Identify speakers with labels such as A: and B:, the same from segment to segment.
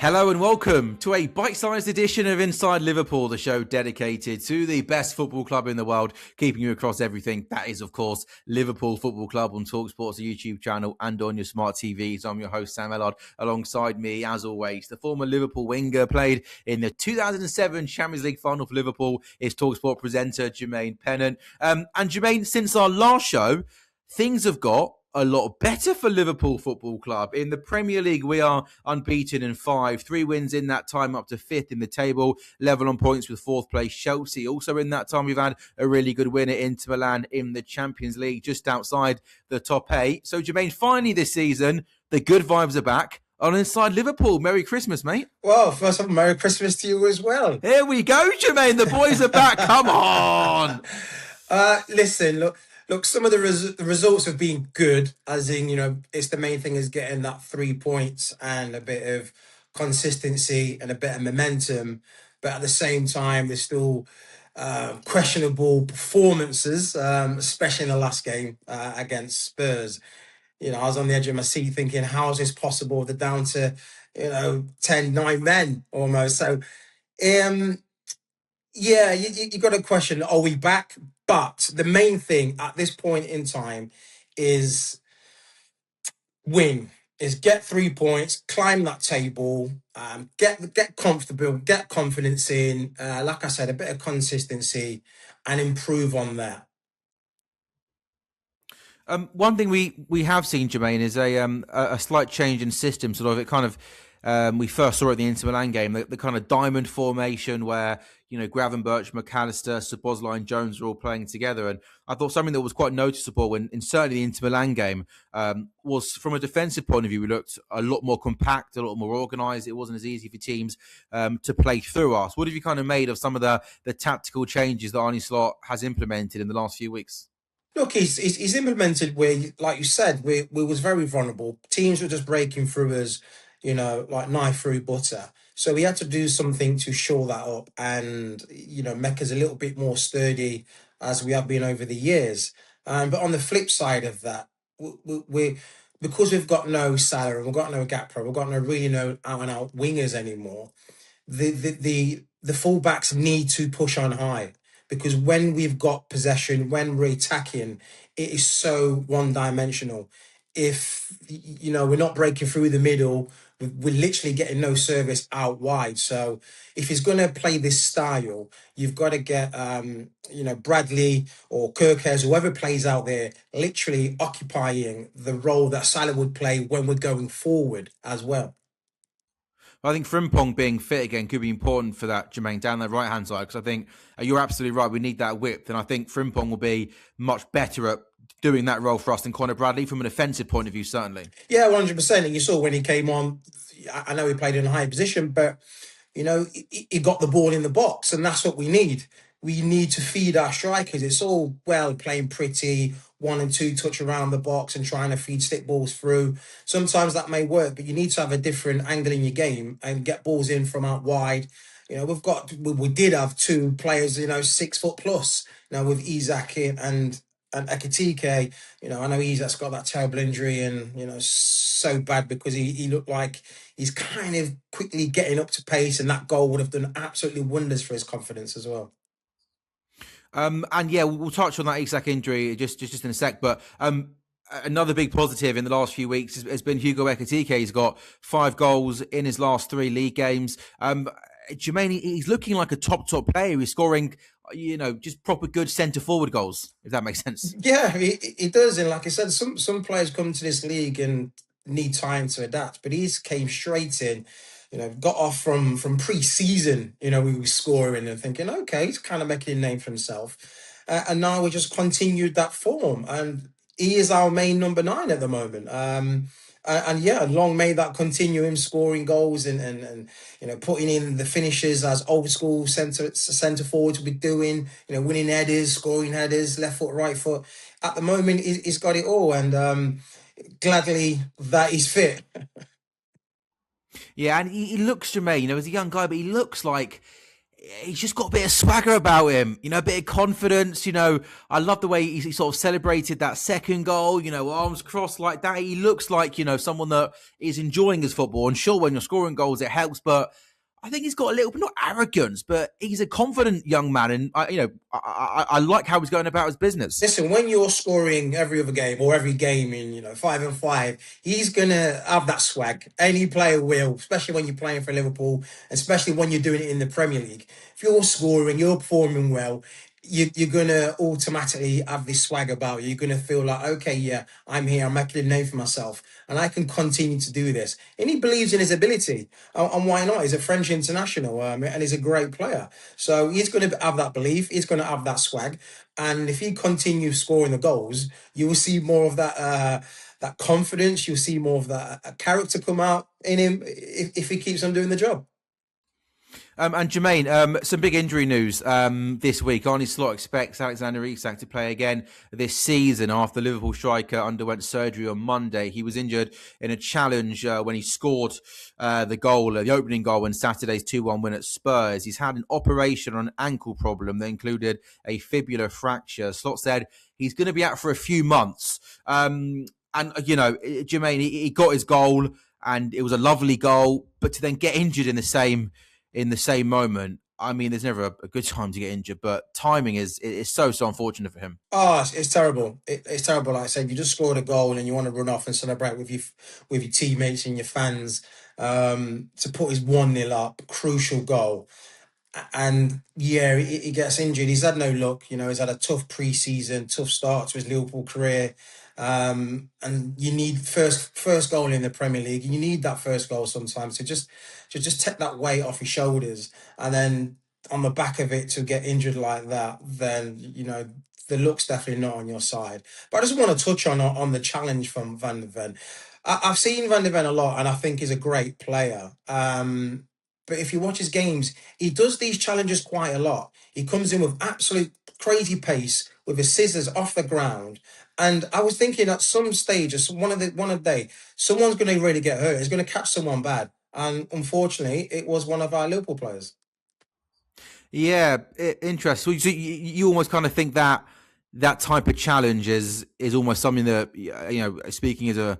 A: Hello and welcome to a bite-sized edition of Inside Liverpool, the show dedicated to the best football club in the world, keeping you across everything. That is, of course, Liverpool Football Club on TalkSports, the YouTube channel, and on your smart TVs. I'm your host, Sam Ellard. Alongside me, as always, the former Liverpool winger played in the 2007 Champions League final for Liverpool is TalkSport presenter Jermaine Pennant. And Jermaine, since our last show, things have got a lot better for Liverpool Football Club. In the Premier League, we are unbeaten in 5. 3 wins in that time, up to 5th in the table, level on points with 4th place Chelsea. Also in that time, we've had a really good win at Inter Milan in the Champions League, just outside the top 8. So, Jermaine, finally this season, the good vibes are back on Inside Liverpool. Merry Christmas, mate.
B: Well, first of all, Merry Christmas to you as well.
A: Here we go, Jermaine. The boys are back. Come on.
B: Listen, look. Some of the results have been good, as in, it's the main thing is getting that 3 points and a bit of consistency and a bit of momentum. But at the same time, there's still questionable performances, especially in the last game against Spurs. I was on the edge of my seat thinking, how is this possible? They're down to, 9 men almost. So, yeah, you got to question, are we back? But the main thing at this point in time is get 3 points, climb that table, get comfortable, get confidence in, like I said, a bit of consistency and improve on that.
A: One thing we have seen, Jermaine, is a slight change in system. Sort of, it kind of we first saw it at the Inter Milan game, the kind of diamond formation where Gravenberch, McAllister, Szoboszlai and Jones are all playing together. And I thought something that was quite noticeable in certainly the Inter Milan game was, from a defensive point of view, we looked a lot more compact, a lot more organised. It wasn't as easy for teams to play through us. What have you kind of made of some of the tactical changes that Arne Slot has implemented in the last few weeks?
B: Look, he's implemented where, like you said, we was very vulnerable. Teams were just breaking through us, like knife through butter. So we had to do something to shore that up and, make us a little bit more sturdy as we have been over the years. But on the flip side of that, we because we've got no Salah, we've got no Gakpo, we've got no out-and-out wingers anymore, the fullbacks need to push on high. Because when we've got possession, when we're attacking, it is so one-dimensional. If, we're not breaking through the middle, we're literally getting no service out wide. So if he's going to play this style, you've got to get, Bradley or Kirkes, whoever plays out there, literally occupying the role that Salah would play when we're going forward as well.
A: I think Frimpong being fit again could be important for that, Jermaine, down the right-hand side, because I think you're absolutely right. We need that width, and I think Frimpong will be much better at doing that role for us than Conor Bradley from an offensive point of view, certainly.
B: Yeah, 100%. And you saw when he came on, I know he played in a high position, but, he got the ball in the box, and that's what we need. We need to feed our strikers. It's all well playing pretty, 1 and 2 touch around the box and trying to feed stick balls through. Sometimes that may work, but you need to have a different angle in your game and get balls in from out wide. We did have 2 players, 6 foot plus, with Isak and Ekitike. I know Isak's got that terrible injury and, so bad because he looked like he's kind of quickly getting up to pace, and that goal would have done absolutely wonders for his confidence as well.
A: And yeah, we'll touch on that Isak injury just in a sec. But another big positive in the last few weeks has been Hugo Ekitike. He's got 5 goals in his last 3 league games. Jermaine, he's looking like a top player. He's scoring, just proper good centre forward goals, if that makes sense.
B: Yeah, he does. And like I said, some players come to this league and need time to adapt, but he's came straight in. Got off from pre-season, we were scoring and thinking, okay, he's kind of making a name for himself. And now we just continued that form. And he is our main number 9 at the moment. And yeah, long may that continue, him scoring goals and putting in the finishes as old school centre forwards will be doing, winning headers, scoring headers, left foot, right foot. At the moment, he's got it all. And gladly that he's fit.
A: Yeah, and he looks, Jermaine, as a young guy, but he looks like he's just got a bit of swagger about him, a bit of confidence. I love the way he sort of celebrated that second goal, arms crossed like that. He looks like, someone that is enjoying his football. And sure, when you're scoring goals, it helps, but I think he's got a little bit, not arrogance, but he's a confident young man. And, I like how he's going about his business.
B: Listen, when you're scoring every other game or every game in, 5-5, he's going to have that swag. Any player will, especially when you're playing for Liverpool, especially when you're doing it in the Premier League. If you're scoring, you're performing well, you're going to automatically have this swag about you. You're going to feel like, okay, yeah, I'm here. I'm making a name for myself and I can continue to do this. And he believes in his ability. And why not? He's a French international and he's a great player. So he's going to have that belief. He's going to have that swag. And if he continues scoring the goals, you will see more of that confidence. You'll see more of that character come out in him if he keeps on doing the job.
A: And Jermaine, some big injury news this week. Arne Slot expects Alexander Isak to play again this season after the Liverpool striker underwent surgery on Monday. He was injured in a challenge when he scored the opening goal in Saturday's 2-1 win at Spurs. He's had an operation on an ankle problem that included a fibular fracture. Slot said he's going to be out for a few months. And, Jermaine, he got his goal and it was a lovely goal, but to then get injured in the same moment, I mean, there's never a good time to get injured, but timing is so unfortunate for him.
B: Oh, it's terrible. It's terrible. Like I said, you just scored a goal and you want to run off and celebrate with your teammates and your fans. To put his 1-0 up, crucial goal. And yeah, he gets injured. He's had no luck. He's had a tough pre-season, tough start to his Liverpool career. And you need first goal in the Premier League. You need that first goal sometimes to just take that weight off your shoulders. And then on the back of it to get injured like that, then the luck's definitely not on your side. But I just want to touch on the challenge from Van de Ven. I've seen Van de Ven a lot, and I think he's a great player. But if you watch his games, he does these challenges quite a lot. He comes in with absolute crazy pace, with his scissors off the ground. And I was thinking at some stage, one of the day, someone's going to really get hurt. He's going to catch someone bad. And unfortunately, it was one of our Liverpool players.
A: Yeah, interesting. So you almost kind of think that type of challenge is almost something that, speaking as a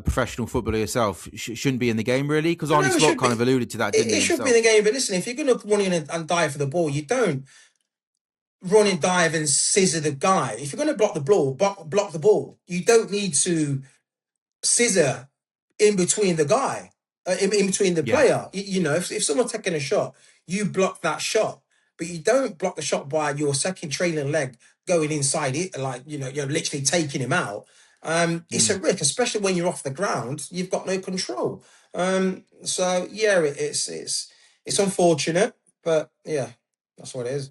A: professional footballer yourself, shouldn't be in the game, really? Because Arne Slot kind of alluded to that, didn't he?
B: It should be in the game, but listen, if you're going to run in and dive for the ball, you don't run and dive and scissor the guy. If you're going to block the ball, block the ball. You don't need to scissor in between the guy, in between the player. If someone's taking a shot, you block that shot. But you don't block the shot by your second trailing leg going inside it, like, you're literally taking him out. It's a risk, especially when you're off the ground. You've got no control. So yeah, it's unfortunate, but yeah, that's what it is.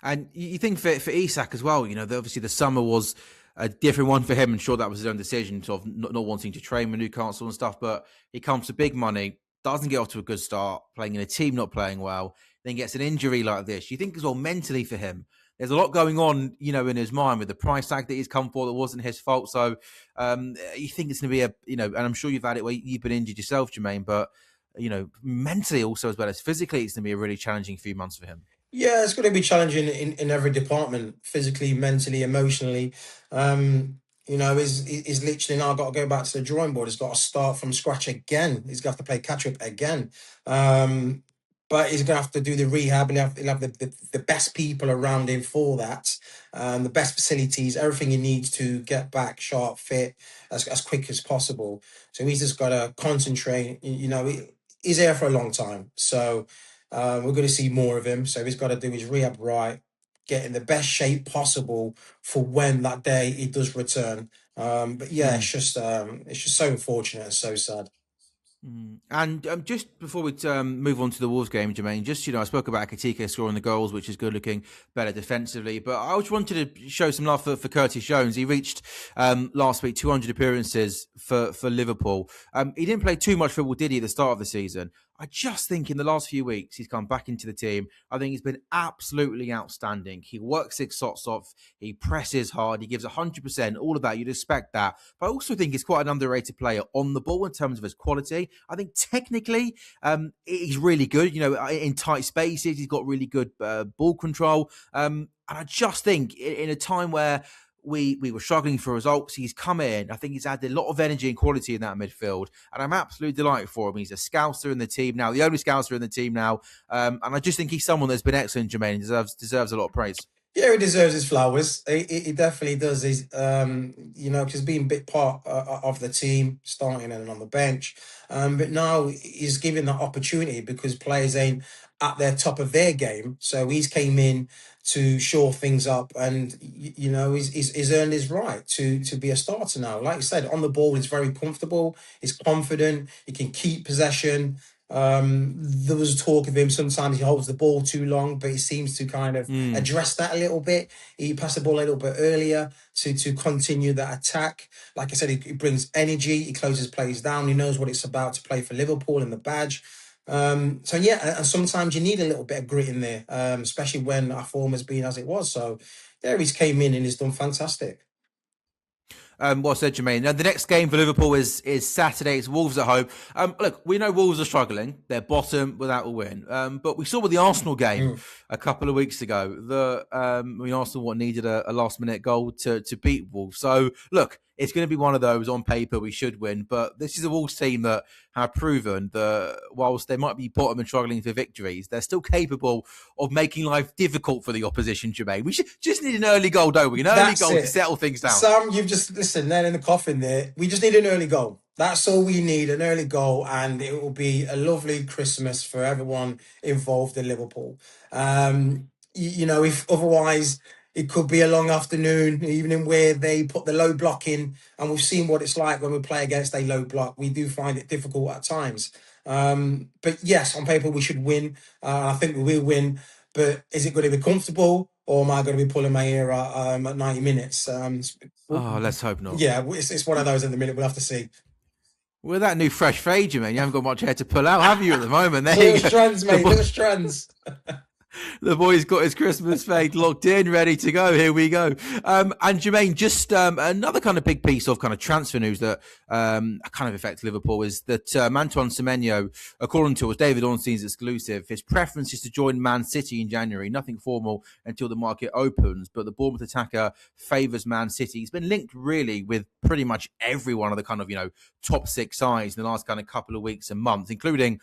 A: And you think for Isak as well, obviously the summer was a different one for him, and sure that was his own decision, sort of not wanting to train with Newcastle and stuff, but he comes to big money, doesn't get off to a good start, playing in a team not playing well, then gets an injury like this. You think as well mentally for him, there's a lot going on, in his mind with the price tag that he's come for that wasn't his fault. So you think it's going to be and I'm sure you've had it where you've been injured yourself, Jermaine, but, mentally also as well as physically, it's going to be a really challenging few months for him.
B: Yeah, it's going to be challenging in every department, physically, mentally, emotionally. He's literally now got to go back to the drawing board. He's got to start from scratch again. He's going to have to play catch up again. But he's going to have to do the rehab, and he'll have the best people around him for that, the best facilities, everything he needs to get back sharp, fit, as quick as possible. So he's just got to concentrate. He's there for a long time. So we're going to see more of him. So he's got to do his rehab right, get in the best shape possible for when that day he does return. But yeah, it's just so unfortunate and so sad.
A: And just before we move on to the Wolves game, Jermaine, just, I spoke about Ekitike scoring the goals, which is good, looking better defensively. But I just wanted to show some love for Curtis Jones. He reached last week 200 appearances for Liverpool. He didn't play too much football, did he, at the start of the season? I just think in the last few weeks, he's come back into the team. I think he's been absolutely outstanding. He works his socks off. He presses hard. He gives 100%, all of that. You'd expect that. But I also think he's quite an underrated player on the ball in terms of his quality. I think technically, he's really good. You know, in tight spaces, he's got really good ball control. And I just think in a time where we were struggling for results, he's come in. I think he's added a lot of energy and quality in that midfield, and I'm absolutely delighted for him. He's a scouser in the team now, the only scouser in the team now, and I just think he's someone that's been excellent. Jermaine deserves a lot of praise.
B: Yeah, he deserves his flowers. He definitely does. He's, you know, because being a big part of the team, starting and on the bench. But now he's given that opportunity because players ain't at their top of their game. So he's came in to shore things up, and you know, he's earned his right to be a starter now. Like you said, on the ball, he's very comfortable. He's confident. He can keep possession. There was talk of him sometimes he holds the ball too long, but he seems to kind of address that a little bit. He passed the ball a little bit earlier to continue that attack. Like I said, he brings energy. He closes plays down. He knows what it's about to play for Liverpool and the badge. So yeah, and sometimes you need a little bit of grit in there, especially when our form has been as it was. So there he's came in and he's done fantastic.
A: Well said, Jermaine. Now, the next game for Liverpool is Saturday. It's Wolves at home. Look, we know Wolves are struggling. They're bottom without a win. But we saw with the Arsenal game a couple of weeks ago that Arsenal needed a last-minute goal to beat Wolves. So, look, it's going to be one of those on paper we should win. But this is a Wolves team that have proven that whilst they might be bottom and struggling for victories, they're still capable of making life difficult for the opposition, Jermaine. We just need an early goal, don't we? An early goal to settle things down.
B: Sam, you've just listen, nail in the coffin there. We just need an early goal. That's all we need, an early goal, and it will be a lovely Christmas for everyone involved in Liverpool. You know, if otherwise it could be a long afternoon, evening where they put the low block in, and we've seen what it's like when we play against a low block. We do find it difficult at times. But yes, on paper we should win. I think we will win. But is it going to be comfortable, or am I going to be pulling my ear out at 90 minutes?
A: Let's hope not.
B: Yeah, it's one of those at the minute. We'll have to see.
A: With that new fresh fade, you haven't got much hair to pull out, have you, at the moment? There
B: Little
A: you go.
B: strands, mate. Little strands.
A: The boy's got his Christmas fade locked in, ready to go. Here we go. And Jermaine, just another kind of big piece of kind of transfer news that kind of affects Liverpool is that Antoine Semenyo, according to us, David Ornstein's exclusive, his preference is to join Man City in January. Nothing formal until the market opens, but the Bournemouth attacker favours Man City. He's been linked really with pretty much every one of the kind of, top six sides in the last kind of couple of weeks and months, including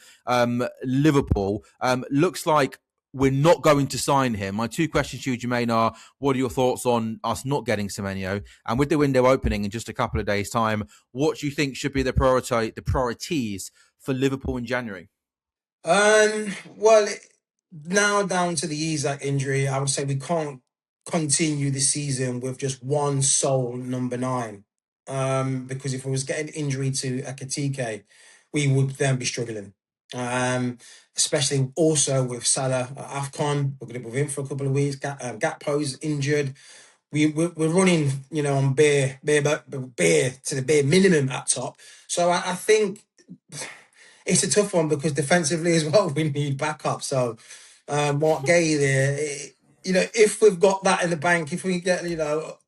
A: Liverpool. Looks like we're not going to sign him. My two questions to you, Jermaine, are what are your thoughts on us not getting Semenyo? And with the window opening in just a couple of days' time, what do you think should be the priorities for Liverpool in January?
B: Well, now down to the Isak injury, I would say we can't continue the season with just one sole number 9. Because if we was getting injury to Ekitike, we would then be struggling. Especially also with Salah at AFCON, we're going to be with him for a couple of weeks. Gakpo's injured. We're running, on bare to the bare minimum at top. So I think it's a tough one because defensively as well, we need backup. So Mark Gay there, if we've got that in the bank, if we get,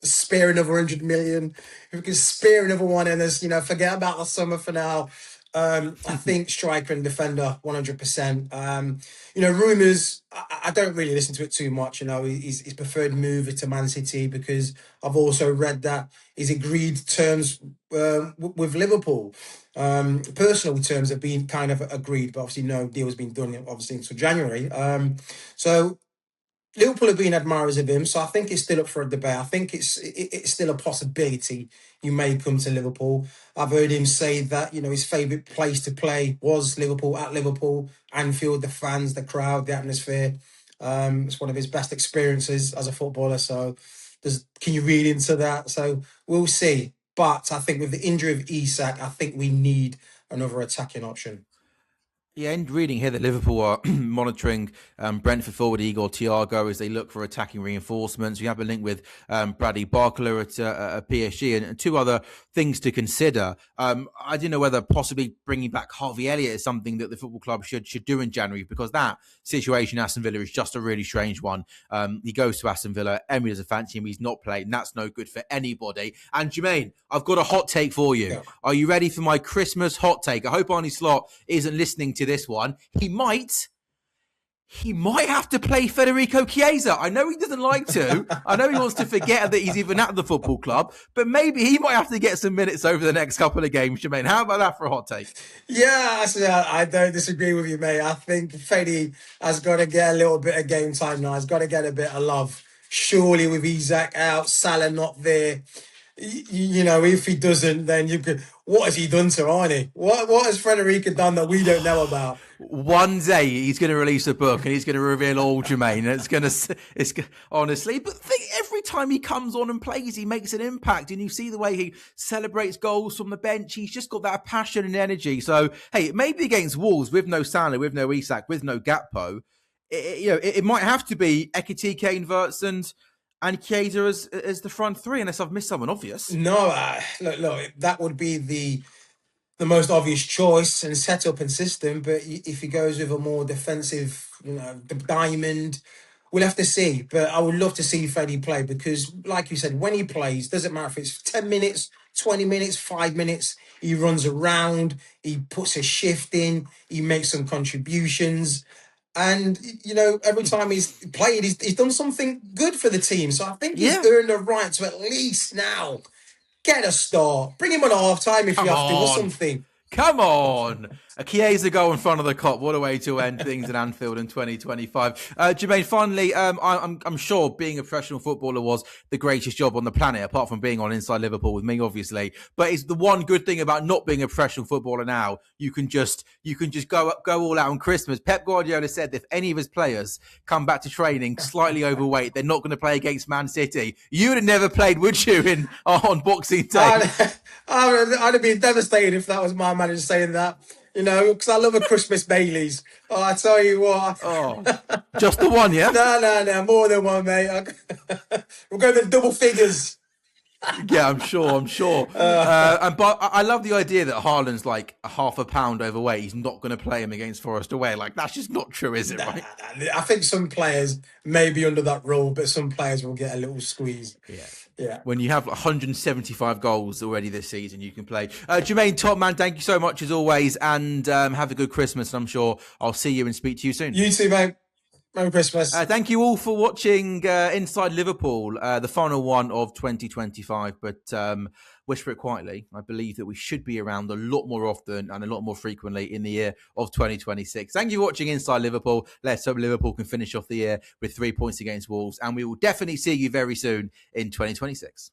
B: spare another 100 million, if we can spare another one and us, forget about the summer for now. I think striker and defender, 100%. Rumours, I don't really listen to it too much. His preferred move is to Man City because I've also read that he's agreed terms with Liverpool. Personal terms have been kind of agreed, but obviously no deal has been done, obviously, until January. So Liverpool have been admirers of him, so I think it's still up for a debate. I think it's still a possibility he may come to Liverpool. I've heard him say that, his favourite place to play was Liverpool, at Liverpool, Anfield, the fans, the crowd, the atmosphere. It's one of his best experiences as a footballer. So can you read into that? So we'll see. But I think with the injury of Isak, I think we need another attacking option.
A: Yeah, and reading here that Liverpool are monitoring Brentford forward Igor Thiago as they look for attacking reinforcements. We have a link with Bradley Barcola at PSG and two other things to consider. I didn't know whether possibly bringing back Harvey Elliott is something that the football club should do in January, because that situation Aston Villa is just a really strange one. He goes to Aston Villa, Emery doesn't fancy him, he's not played, and that's no good for anybody. And Jermaine, I've got a hot take for you.
B: Yeah.
A: Are you ready for my Christmas hot take? I hope Arnie Slot isn't listening to this one. He might have to play Federico Chiesa. I know he doesn't like to. I know he wants to forget that he's even at the football club, but maybe he might have to get some minutes over the next couple of games, Jermaine. How about that for a hot take?
B: Yeah, I don't disagree with you, mate. I think Fede has got to get a little bit of game time now. He's got to get a bit of love. Surely with Isaac out, Salah not there, you know, if he doesn't, then you could. What has he done to Arnie? What has Federica done that we don't know about?
A: One day he's going to release a book and he's going to reveal all, Jermaine. It's honestly, but every time he comes on and plays, he makes an impact, and you see the way he celebrates goals from the bench. He's just got that passion and energy. So hey, maybe against Wolves with no Salah, with no Isak, with no Gakpo, it might have to be Ekitike, Wirtz and Chiesa as the front three, unless I've missed someone obvious.
B: No, look, that would be the most obvious choice and setup and system. But if he goes with a more defensive, the diamond, we'll have to see. But I would love to see Freddie play, because, like you said, when he plays, doesn't matter if it's 10 minutes, 20 minutes, 5 minutes, he runs around, he puts a shift in, he makes some contributions. And, every time he's played, he's done something good for the team. So I think he's earned the right to at least now get a start. Bring him on half-time if you have to, or something.
A: Come on. A Chiesa goal in front of the Kop. What a way to end things in Anfield in 2025. Jermaine, finally, I'm sure being a professional footballer was the greatest job on the planet, apart from being on Inside Liverpool with me, obviously. But it's the one good thing about not being a professional footballer now. You can just go all out on Christmas. Pep Guardiola said that if any of his players come back to training slightly overweight, they're not going to play against Man City. You would have never played, would you, on Boxing Day?
B: I'd have been devastated if that was my manager saying that. Because I love a Christmas Baileys. Oh, I tell you what.
A: Oh, just the one, yeah?
B: No, more than one, mate. We'll go to double figures.
A: Yeah, I'm sure. But I love the idea that Haaland's like a half a pound overweight. He's not going to play him against Forest away. Like, that's just not true, is it? Right?
B: I think some players may be under that rule, but some players will get a little squeeze. Yeah.
A: When you have 175 goals already this season, you can play. Jermaine, top man, thank you so much as always, and have a good Christmas. I'm sure I'll see you and speak to you soon.
B: You too, mate. Merry Christmas.
A: Thank you all for watching Inside Liverpool, the final one of 2025. But whisper it quietly, I believe that we should be around a lot more often and a lot more frequently in the year of 2026. Thank you for watching Inside Liverpool. Let's hope Liverpool can finish off the year with 3 points against Wolves, and we will definitely see you very soon in 2026.